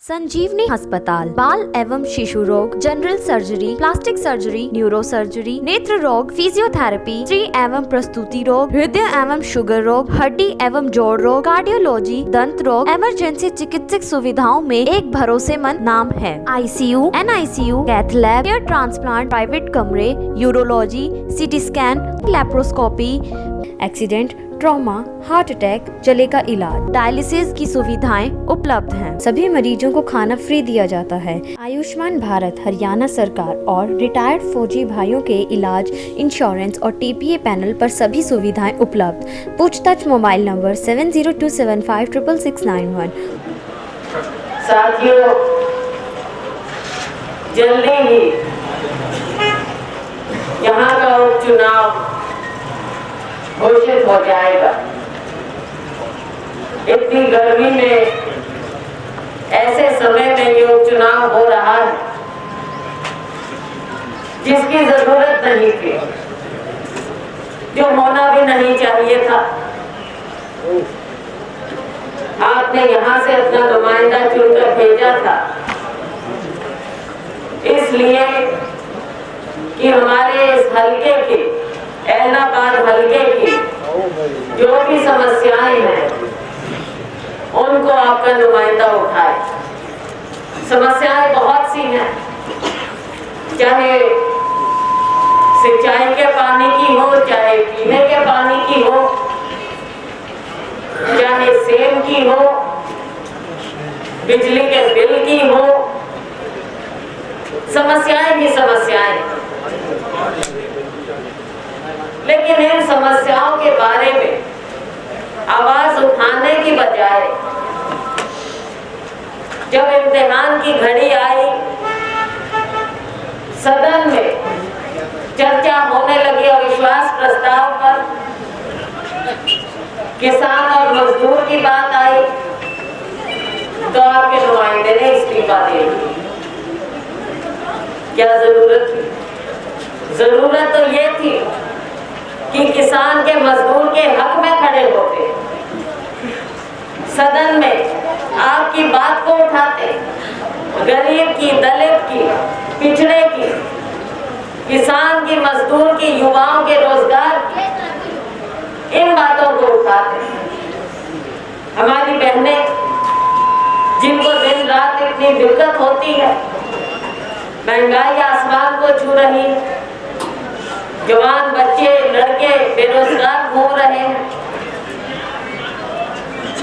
संजीवनी अस्पताल बाल एवं शिशु रोग, general surgery, plastic surgery, neuro surgery, नेत्र रोग, फिजियोथेरेपी, स्त्री एवं प्रसूति रोग, हृदय एवं शुगर रोग, हड्डी एवं जोड़ रोग, कार्डियोलॉजी, दंत रोग, इमरजेंसी चिकित्सक सुविधाओं में एक भरोसेमंद नाम है। ICU, NICU, cath lab, hair transplant, private कमरे, urology, CT scan, laparoscopy, accident, trauma, heart attack, जले का इलाज, डायलिसिस की सुविधाएं उपलब्ध हैं। सभी मरीजों को खाना फ्री दिया जाता है। आयुष्मान भारत हरियाणा सरकार और रिटायर्ड फौजी भाइयों के इलाज, इंश्योरेंस और TPA पैनल पर सभी सुविधाएं उपलब्ध। पूछताछ मोबाइल नंबर 7027566691। साथियों, जल्दी ही यहाँ का उपचुनाव घोषित हो जाएगा। इतनी गर्मी में, ऐसे समय में ये उपचुनाव हो रहा है जिसकी जरूरत नहीं थी, जो होना भी नहीं चाहिए था। आपने यहाँ से अपना नुमाइंदा चुनकर भेजा था इसलिए कि हमारे इस हल्के की, ऐलनाबाद हल्के की जो भी समस्याएं हैं उनको आपका नुमाइंदा उठाए। समस्याएं बहुत सी हैं, चाहे सिंचाई के पानी की हो, चाहे पीने के पानी की हो, चाहे सेम की हो, बिजली के बिल की हो, समस्याएं ही समस्याएं। लेकिन इन समस्याओं के बारे में आवाज उठाने की बजाय जब इम्तिहान की घड़ी आई, सदन में चर्चा होने लगी अविश्वास प्रस्ताव पर, किसान और मजदूर की बात आई, तो आपके नुमाइंदे ने इस्तीफा दे दिया। क्या जरूरत थी? जरूरत तो ये थी कि किसान के, मजदूर के हक में खड़े होते, सदन में आपकी बात को उठाते, गरीब की, दलित की, पिछड़े की, किसान की, मजदूर की, युवाओं के रोजगार की, इन बातों को उठाते। हमारी बहनें जिनको दिन रात इतनी दिक्कत होती है, महंगाई आसमान को छू रही है, जवान बच्चे, लड़के बेरोजगार घूम रहे हैं,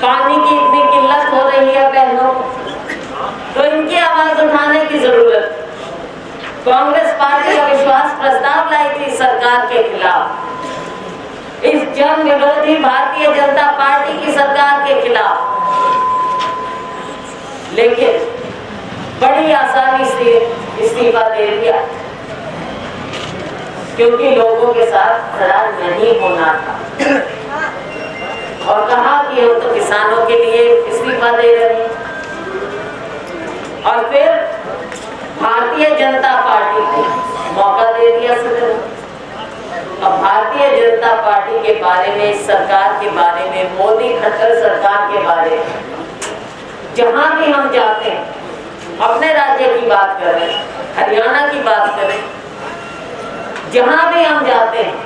पानी की इतनी किल्लत हो रही है बहनों, तो इनकी आवाज उठाने की जरूरत। कांग्रेस पार्टी अविश्वास प्रस्ताव लाई थी सरकार के खिलाफ, इस जन विरोधी भारतीय जनता पार्टी की सरकार के खिलाफ, लेकिन बड़ी आसानी से इस्तीफा दे दिया क्योंकि लोगों के साथ खड़ा नहीं होना था, और कहा कि हम तो किसानों के लिए इस्तीफा दे रहे हैं। और फिर भारतीय जनता पार्टी को मौका दे दिया सदन। अब भारतीय जनता पार्टी के बारे में, इस सरकार के बारे में, मोदी खट्टर सरकार के बारे में जहां भी हम जाते हैं, अपने राज्य की बात करें, हरियाणा की बात करें, जहां भी हम जाते हैं,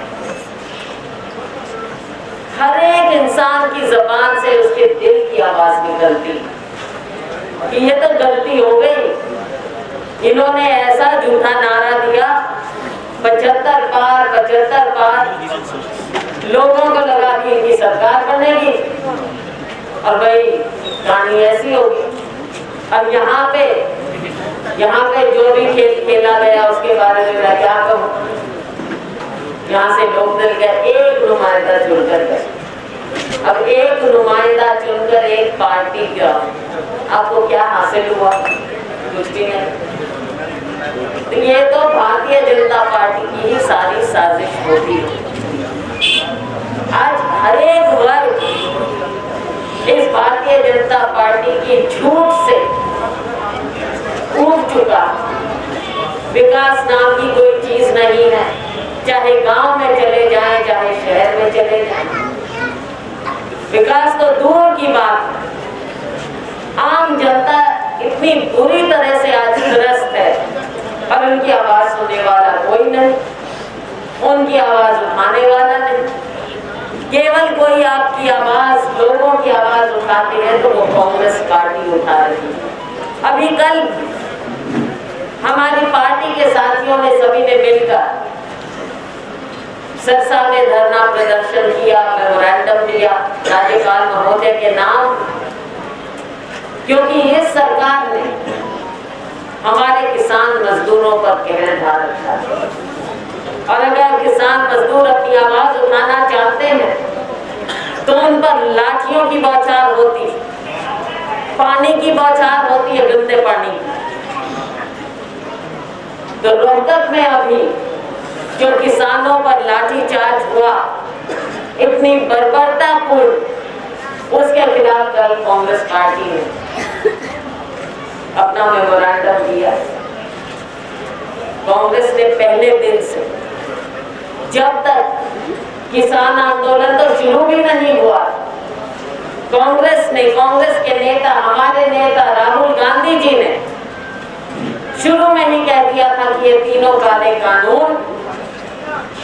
हर एक इंसान की जबान से उसके दिल की आवाज निकलती है कि ये तो गलती हो गई, इन्होंने ऐसा झूठा नारा दिया, 75 पार लोगों को लगा कि इनकी सरकार बनेगी और भाई कहानी ऐसी होगी। अब यहाँ पे जो भी खेल खेला गया उसके बारे में मैं क्या कहूँ। यहाँ से लोकदल का एक नुमाइंदा चुनकर गए। अब एक नुमाइंदा चुनकर एक पार्टी का आपको क्या हासिल हुआ? कुछ भी नहीं। तो ये तो भारतीय जनता पार्टी की ही सारी साजिश होती है। आज हर एक वर्ग इस भारतीय जनता पार्टी की झूठ से ऊब चुका। विकास नाम की कोई चीज नहीं है, चाहे गांव में चले जाएं, चाहे शहर में चले जाएं। विकास तो दूर की बात है। आम जनता इतनी इतनी बुरी तरह से आज त्रस्त है और उनकी आवाज सुनने वाला कोई नहीं, उनकी आवाज उठाने वाला नहीं। केवल कोई आपकी आवाज, लोगों की आवाज उठाते हैं तो वो कांग्रेस पार्टी उठा रही है। अभी कल हमारी पार्टी के साथियों ने सभी ने मिलकर सरसा में धरना प्रदर्शन किया, मेमोरेंडम दिया राज्यपाल महोदय के नाम, क्योंकि इस सरकार ने हमारे किसान मजदूरों पर कहर ढा रखा है। और अगर किसान मजदूर अपनी आवाज उठाना चाहते हैं तो उन पर लाठियों की बौछार होती, पानी की बौछार होती है, गंदे पानी की। तो रोहतक में अभी जो किसानों पर लाठीचार्ज हुआ, इतनी बर्बरतापूर्ण, उसके खिलाफ कल कांग्रेस पार्टी ने अपना मेमोरेंडम दिया। कांग्रेस ने पहले दिन से, जब तक किसान आंदोलन तो शुरू भी नहीं हुआ, कांग्रेस के नेता, हमारे नेता राहुल गांधी जी ने शुरू में ही कह दिया था कि ये तीनों काले कानून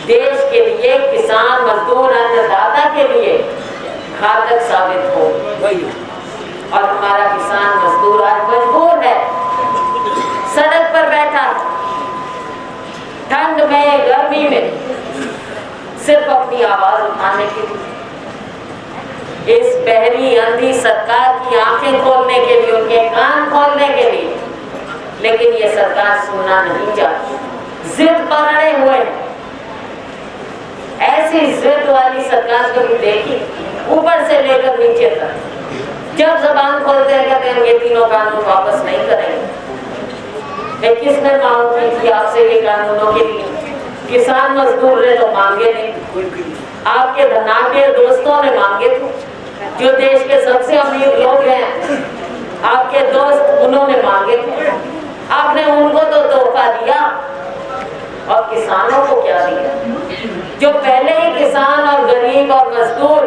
देश के लिए, किसान मजदूर अन्नदाता के लिए घातक साबित हो। और हमारा किसान मजदूर आज मजबूर है, सड़क पर बैठा, ठंड में, गर्मी में, सिर्फ अपनी आवाज उठाने के लिए। इस बहरी अंधी सरकार की आंखें खोलने के लिए, उनके कान खोलने के लिए, लेकिन ये सरकार सुनना नहीं चाहती, जिद पर अड़े हुए हैं। ऐसी जिद वाली सरकार कभी देखी, ऊपर से लेकर नीचे तक। जब जबान खोलते हैं कहते हैं ये तीनों कानून वापस नहीं करेंगे। किसने मांग की थी आपसे ये कानूनों के लिए? किसान मजदूर ने तो मांगे नहीं, आपके धनाढ्य दोस्तों ने मांगे थे, जो देश के सबसे अमीर लोग हैं, आपके दोस्त, उन्होंने मांगे थे। आपने उनको तो तोहफा दिया और किसानों को क्या दिया? जो पहले ही किसान और गरीब और मजदूर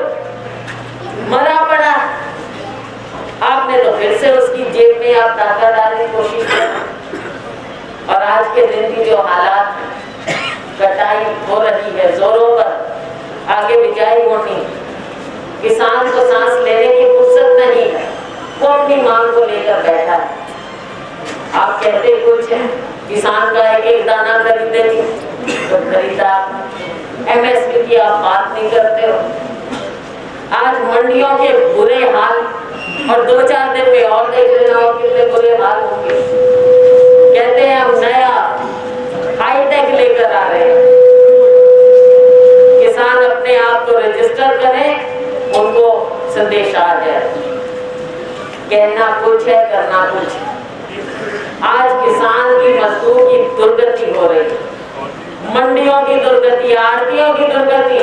मरा पड़ा, आपने तो फिर से उसकी जेब में आप डाका डालने की कोशिश की। और आज के दिन की जो हालात, कटाई हो रही है जोरों पर, आगे बिजाई होनी, किसान को सांस लेने की फुर्सत नहीं है, वो अपनी मांग को लेकर बैठा है। आप कहते कुछ है, किसान का एक एक दाना खरीदने की तो खरीदा, MSP की आप बात नहीं करते हो। आज मंडियों के बुरे हाल, और 2-4 दिन में और देख लेना और कितने बुरे हाल होंगे। कहते हैं हम नया हाईटेक लेकर आ रहे हैं, किसान अपने आप को रजिस्टर करें, उनको संदेश आ जाए। कहना कुछ है, करना कुछ है। आज किसान की, मजदूर की दुर्गति हो रही है, मंडियों की दुर्गति, आड़तियों की दुर्गति,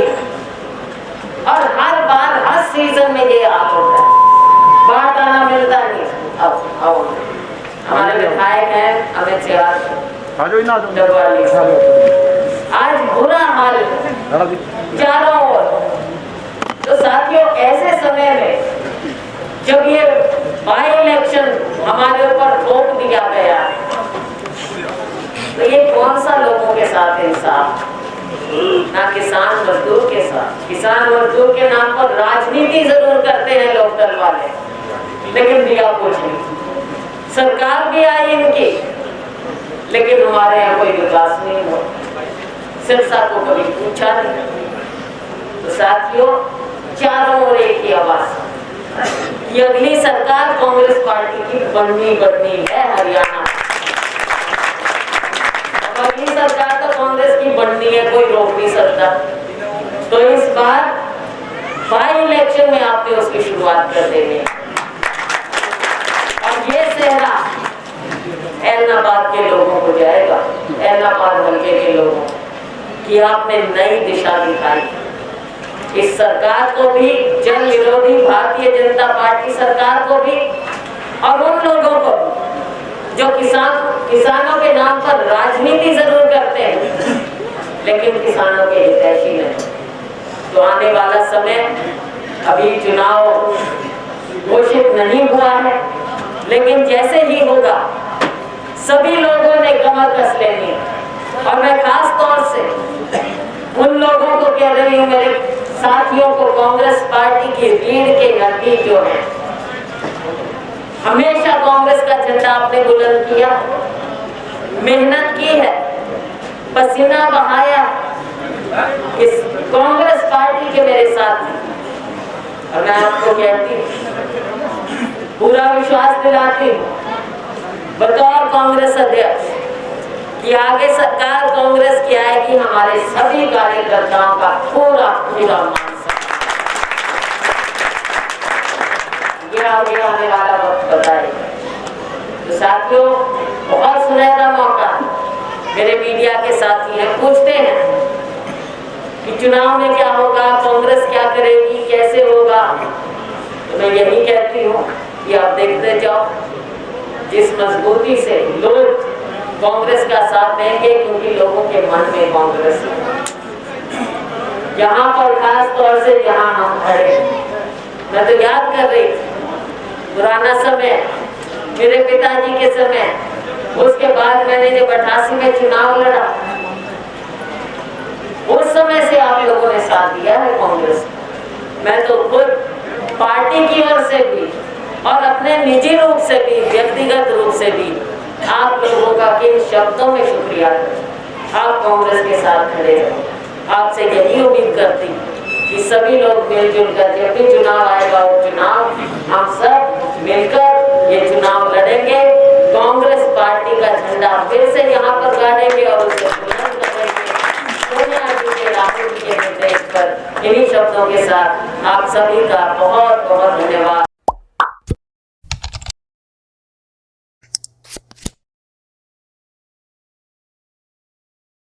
और हर बार हर सीजन में ये हाल होता है। बाढ़ आना मिलता नहीं। अब हमारे विधायक हैं अमित सियार, आज बुरा हाल चारों ओर। तो साथियों, ऐसे समय में जब ये बाई इलेक्शन हमारे ऊपर थोप दिया गया, तो ये कौन सा लोगों के साथ इंसाफ? ना किसान मजदूर के साथ। किसान मजदूर के नाम पर राजनीति जरूर करते हैं लोग, दल वाले, लेकिन दिया कुछ नहीं। सरकार भी आई इनकी, लेकिन हमारे यहाँ कोई विकास नहीं हुआ, सिरसा को कभी पूछा नहीं। तो साथियों, चारों ओर एक ही आवाज, ये अगली सरकार कांग्रेस पार्टी की बननी है हरियाणा। अगली सरकार तो कांग्रेस की बननी है, कोई रोक नहीं सकता। तो इस बार बाई इलेक्शन में आपने उसकी शुरुआत कर देनी है। और ये सेहरा ऐलनाबाद के लोगों को जाएगा, ऐलनाबाद हल्के के लोगों की आपने नई दिशा दिखाई। इस सरकार को भी, जन विरोधी भारतीय जनता पार्टी सरकार को भी, और उन लोगों को जो किसानों के नाम पर राजनीति जरूर करते हैं, लेकिन किसानों के हितैषी नहीं। तो आने वाला समय, अभी चुनाव घोषित नहीं हुआ है, लेकिन जैसे ही होगा सभी लोगों ने कमर कस लेनी है। और मैं खास तौर से उन लोगों को कह रही हूँ, मेरे साथियों को, कांग्रेस पार्टी की रीढ़ के हड्डी जो है, हमेशा कांग्रेस का झंडा आपने बुलंद किया, मेहनत की है, पसीना बहाया, इस कांग्रेस पार्टी के मेरे साथी। और मैं आपको कहती हूँ, पूरा विश्वास दिलाती हूँ बतौर कांग्रेस अध्यक्ष कि आगे सरकार कांग्रेस की आएगी, हमारे सभी कार्यकर्ताओं का पूरा पूरा मान ये आने वाला वक्त बताएगा। तो साथियों, बहुत सुनहरा मौका, मेरे मीडिया के साथी हैं, पूछते हैं कि चुनाव में क्या होगा, कांग्रेस क्या करेगी, कैसे होगा। तो मैं यही कहती हूँ कि आप देखते जाओ जिस मजबूती से लोग कांग्रेस का साथ देंगे, क्योंकि लोगों के मन में कांग्रेस है। यहाँ पर खास तौर से जहाँ हम खड़े, मैं तो याद कर रही थी पुराना समय, मेरे पिताजी के समय, उसके बाद मैंने जब 88 में चुनाव लड़ा, उस समय से आप लोगों ने साथ दिया है कांग्रेस। मैं तो खुद पार्टी की ओर से भी और अपने निजी रूप से भी, व्यक्तिगत रूप से भी आप लोगों का किन शब्दों में शुक्रिया करता। आप कांग्रेस के साथ खड़े हो। आपसे यही उम्मीद करती कि सभी लोग मिलजुल कर जब भी चुनाव आएगा, वो चुनाव हम सब मिलकर ये चुनाव लड़ेंगे, कांग्रेस पार्टी का झंडा फिर से यहाँ पर गाड़ेंगे और उसे बुलंद करेंगे। सोनिया जी के, राहुल जी के निर्देश पर इन्हीं शब्दों के साथ आप सभी का बहुत बहुत धन्यवाद।